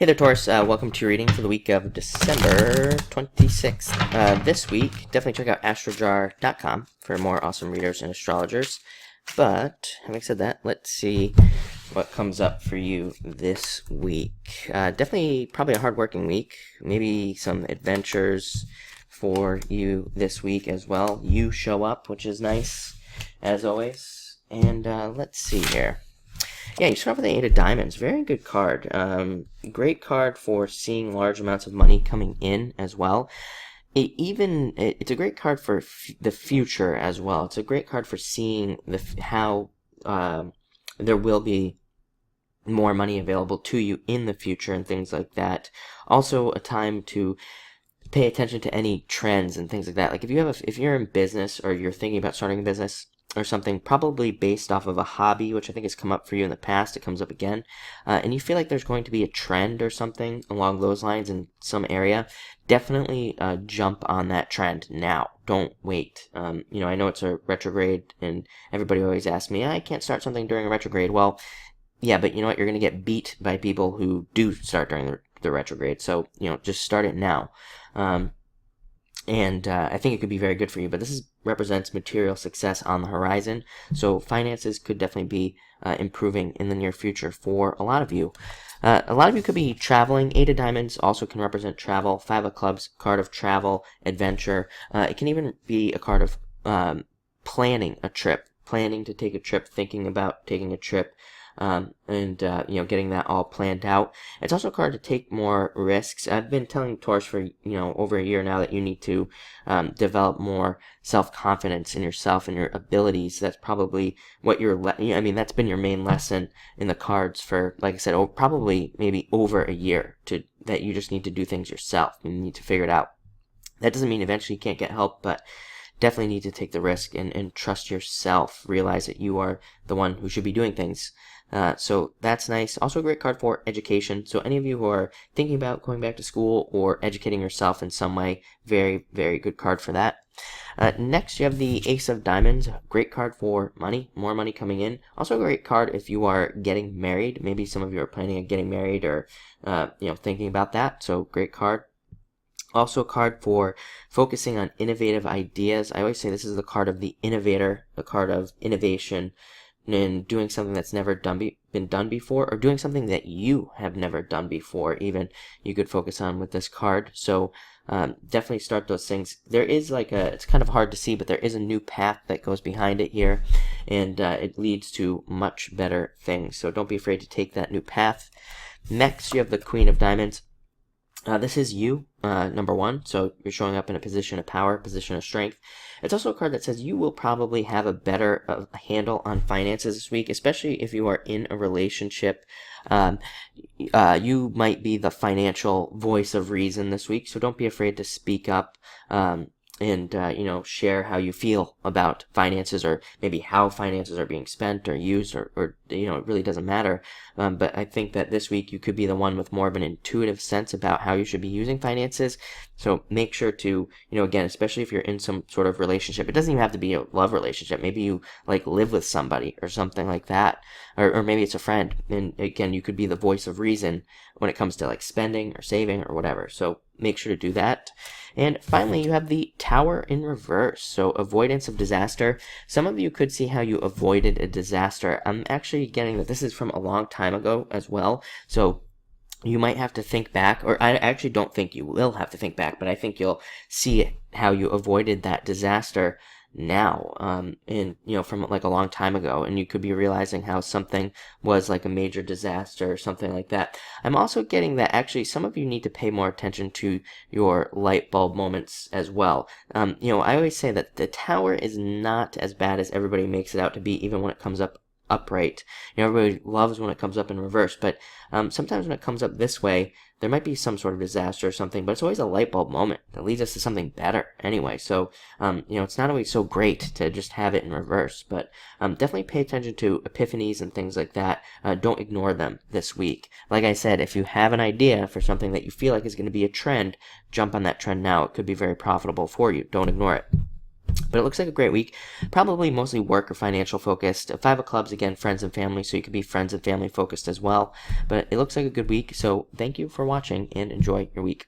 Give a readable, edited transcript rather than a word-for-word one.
Hey there, Taurus. Welcome to your reading for the week of December 26th. This week, definitely check out astrojar.com for more awesome readers and astrologers. But, having said that, let's see what comes up for you this week. Definitely probably a hard-working week. Maybe some adventures for you this week as well. You show up, which is nice, as always. And let's see here. Yeah, you start with the Eight of Diamonds. Very good card. Great card for seeing large amounts of money coming in as well. It's a great card for the future as well. It's a great card for seeing how there will be more money available to you in the future and things like that. Also, a time to pay attention to any trends and things like that. Like if you're in business or you're thinking about starting a business or something, probably based off of a hobby, which I think has come up for you in the past, it comes up again, and you feel like there's going to be a trend or something along those lines in some area, definitely jump on that trend now. Don't wait. I know it's a retrograde, and everybody always asks me, I can't start something during a retrograde. Well, yeah, but you know what? You're going to get beat by people who do start during the retrograde. So, just start it now. And I think it could be very good for you. But this represents material success on the horizon. So finances could definitely be improving in the near future for a lot of you. A lot of you could be traveling. Eight of Diamonds also can represent travel. Five of Clubs, card of travel, adventure. It can even be a card of planning a trip, planning to take a trip, thinking about taking a trip. Getting that all planned out. It's also a card to take more risks. I've been telling Taurus for, over a year now that you need to develop more self-confidence in yourself and your abilities. That's probably what that's been your main lesson in the cards for, like I said, probably maybe over a year, that you just need to do things yourself. You need to figure it out. That doesn't mean eventually you can't get help, but definitely need to take the risk and trust yourself. Realize that you are the one who should be doing things. So that's nice. Also a great card for education. So any of you who are thinking about going back to school or educating yourself in some way, very, very good card for that. Next, you have the Ace of Diamonds. Great card for money, more money coming in. Also a great card if you are getting married. Maybe some of you are planning on getting married or, thinking about that. So great card. Also a card for focusing on innovative ideas. I always say this is the card of the innovator, the card of innovation, and doing something that's never been done before, or doing something that you have never done before, even, you could focus on with this card. So definitely start those things. There is it's kind of hard to see, but there is a new path that goes behind it here, and it leads to much better things. So don't be afraid to take that new path. Next, you have the Queen of Diamonds. This is you, number one, so you're showing up in a position of power, position of strength. It's also a card that says you will probably have a better handle on finances this week, especially if you are in a relationship. You might be the financial voice of reason this week, so don't be afraid to speak up and share how you feel about finances, or maybe how finances are being spent or used, or it really doesn't matter. But I think that this week you could be the one with more of an intuitive sense about how you should be using finances. So make sure to, again, especially if you're in some sort of relationship, it doesn't even have to be a love relationship. Maybe you live with somebody or something like that, or maybe it's a friend. And again, you could be the voice of reason when it comes to spending or saving or whatever. So make sure to do that. And finally, you have the Tower in reverse. So avoidance of disaster. Some of you could see how you avoided a disaster. I'm actually getting that this is from a long time ago as well. So you might have to think back, or I actually don't think you will have to think back, but I think you'll see how you avoided that disaster now, from a long time ago, and you could be realizing how something was like a major disaster or something like that. I'm also getting that actually some of you need to pay more attention to your light bulb moments as well. I always say that the Tower is not as bad as everybody makes it out to be, even when it comes up upright. Everybody loves when it comes up in reverse, but sometimes when it comes up this way, there might be some sort of disaster or something, but it's always a light bulb moment that leads us to something better anyway. So, it's not always so great to just have it in reverse, but definitely pay attention to epiphanies and things like that. Don't ignore them this week. Like I said, if you have an idea for something that you feel like is going to be a trend, jump on that trend now. It could be very profitable for you. Don't ignore it. But it looks like a great week, probably mostly work or financial focused. Five of Clubs, again, friends and family, so you could be friends and family focused as well. But it looks like a good week, so thank you for watching and enjoy your week.